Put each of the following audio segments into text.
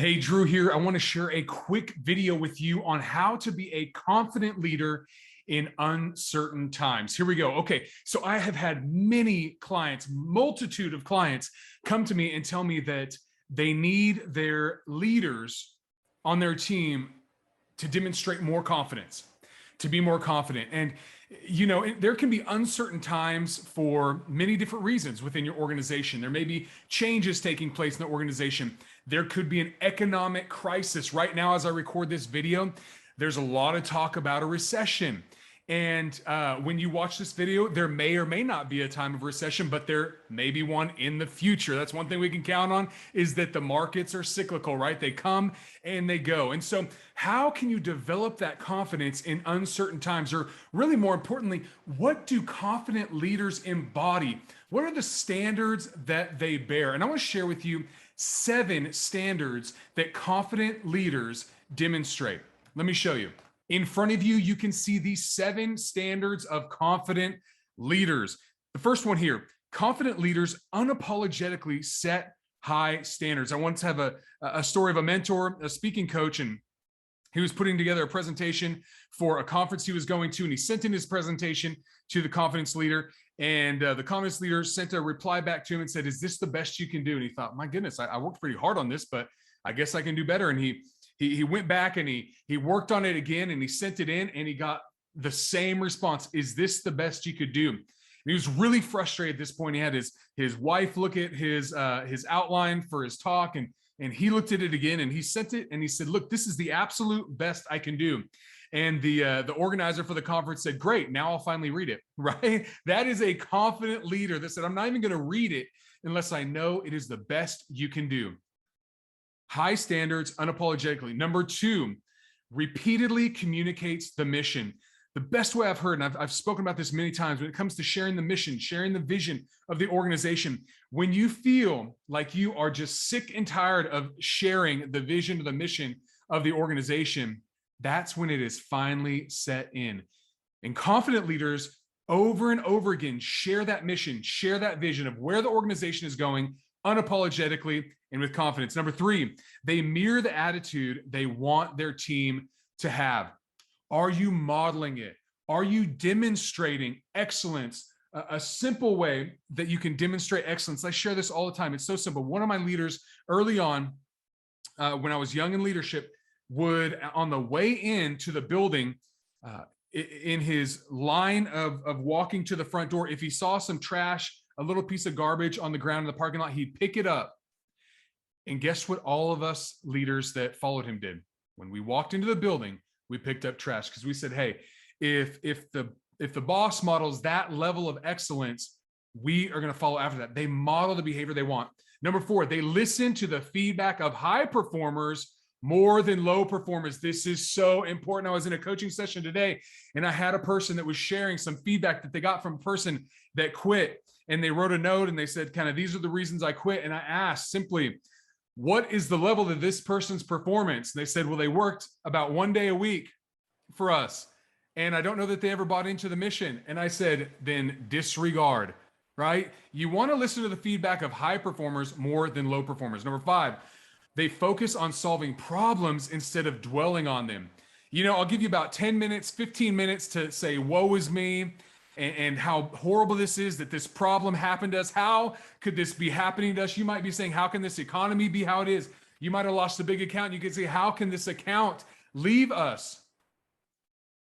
Hey, Drew here. I want to share a quick video with you on how to be a confident leader in uncertain times. Here we go. Okay, so I have had many clients, multitude of clients come to me and tell me that they need their leaders on their team to demonstrate more confidence, to be more confident. And, there can be uncertain times for many different reasons within your organization. There may be changes taking place in the organization. There could be an economic crisis. Right now, as I record this video, there's a lot of talk about a recession. And when you watch this video, there may or may not be a time of recession, but there may be one in the future. That's one thing we can count on, is that the markets are cyclical, right? They come and they go. And so how can you develop that confidence in uncertain times? Or really more importantly, what do confident leaders embody? What are the standards that they bear? And I want to share with you 7 standards that confident leaders demonstrate. Let me show you. In front of you, you can see these 7 standards of confident leaders. The first one here, confident leaders unapologetically set high standards. I once have a story of a mentor, a speaking coach, and he was putting together a presentation for a conference he was going to, and he sent in his presentation to the confidence leader, and the confidence leader sent a reply back to him and said, "Is this the best you can do?" And he thought, my goodness, I worked pretty hard on this, but I guess I can do better. And he went back and he worked on it again, and he sent it in, and he got the same response. "Is this the best you could do?" And he was really frustrated at this point. He had his wife look at his outline for his talk, and he looked at it again, and he sent it, and he said, "Look, this is the absolute best I can do." And the organizer for the conference said, "Great, now I'll finally read it." Right? That is a confident leader that said, "I'm not even going to read it unless I know it is the best you can do." High standards unapologetically. Number 2, repeatedly communicates the mission. The best way I've heard, and I've spoken about this many times, when it comes to sharing the mission, sharing the vision of the organization, when you feel like you are just sick and tired of sharing the vision of the mission of the organization, that's when it is finally set in. And confident leaders over and over again share that mission, share that vision of where the organization is going unapologetically and with confidence. Number 3, they mirror the attitude they want their team to have. Are you modeling it? Are you demonstrating excellence? A simple way that you can demonstrate excellence. I share this all the time. It's so simple. One of my leaders early on, when I was young in leadership, would, on the way into the building, in his line of walking to the front door, if he saw some trash, a little piece of garbage on the ground in the parking lot, he'd pick it up. And guess what all of us leaders that followed him did? When we walked into the building, we picked up trash, because we said, hey, if the boss models that level of excellence, we are going to follow after that. They model the behavior they want. Number 4, they listen to the feedback of high performers more than low performers. This is so important. I was in a coaching session today, and I had a person that was sharing some feedback that they got from a person that quit, and they wrote a note and they said, kind of, these are the reasons I quit. And I asked simply, what is the level of this person's performance? And they said, well, they worked about 1 day a week for us, and I don't know that they ever bought into the mission. And I said, then disregard, right? You want to listen to the feedback of high performers more than low performers. Number 5, they focus on solving problems instead of dwelling on them. I'll give you about 10 minutes, 15 minutes to say, woe is me, and how horrible this is that this problem happened to us. How could this be happening to us? You might be saying, how can this economy be how it is? You might have lost a big account. You could say, how can this account leave us?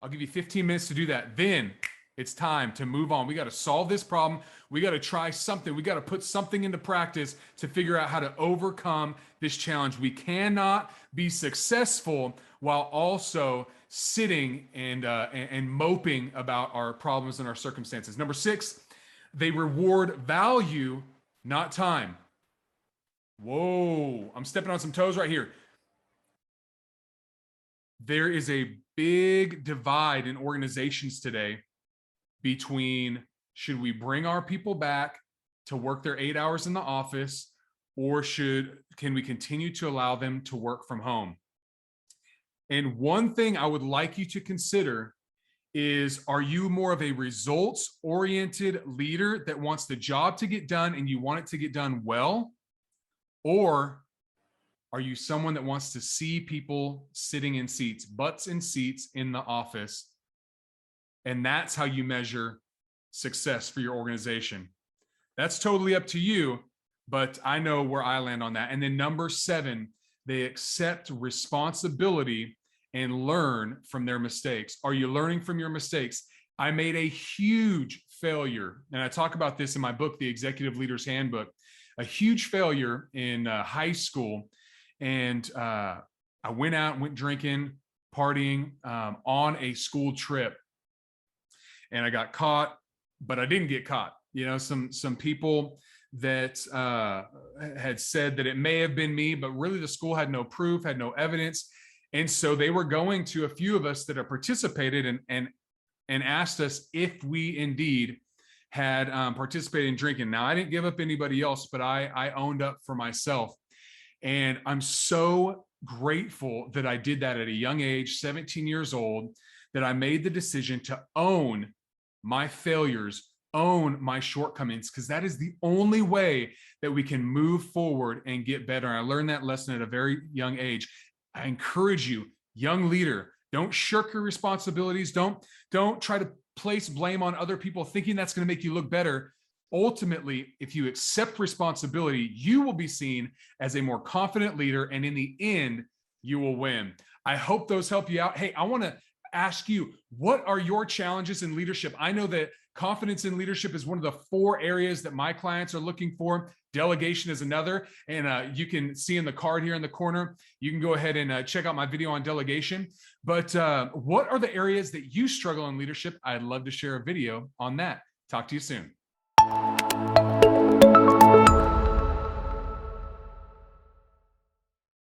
I'll give you 15 minutes to do that. Then it's time to move on. We got to solve this problem. We got to try something. We got to put something into practice to figure out how to overcome this challenge. We cannot be successful while also sitting and moping about our problems and our circumstances. Number 6, they reward value, not time. Whoa, I'm stepping on some toes right here. There is a big divide in organizations today between, should we bring our people back to work their 8 hours in the office, or can we continue to allow them to work from home? And one thing I would like you to consider is, are you more of a results-oriented leader that wants the job to get done and you want it to get done well? Or Are you someone that wants to see people sitting in seats, butts in seats in the office? And that's how you measure success for your organization. That's totally up to you, but I know where I land on that. And then number 7, they accept responsibility and learn from their mistakes. Are you learning from your mistakes? I made a huge failure, and I talk about this in my book, The Executive Leader's Handbook, a huge failure in high school. And I went drinking, partying on a school trip. And I got caught, but I didn't get caught. You know, some people that had said that it may have been me, but really the school had no proof, had no evidence. And so they were going to a few of us that have participated and asked us if we indeed had participated in drinking. Now, I didn't give up anybody else, but I owned up for myself. And I'm so grateful that I did that at a young age, 17 years old, that I made the decision to own my failures, own my shortcomings, because that is the only way that we can move forward and get better. And I learned that lesson at a very young age. I encourage you, young leader, don't shirk your responsibilities. Don't try to place blame on other people thinking that's going to make you look better. Ultimately, if you accept responsibility, you will be seen as a more confident leader, and in the end, you will win. I hope those help you out. Hey, I want to ask you, what are your challenges in leadership? I know that confidence in leadership is one of the 4 areas that my clients are looking for. Delegation is another. And you can see in the card here in the corner, you can go ahead and check out my video on delegation. But what are the areas that you struggle in leadership? I'd love to share a video on that. Talk to you soon.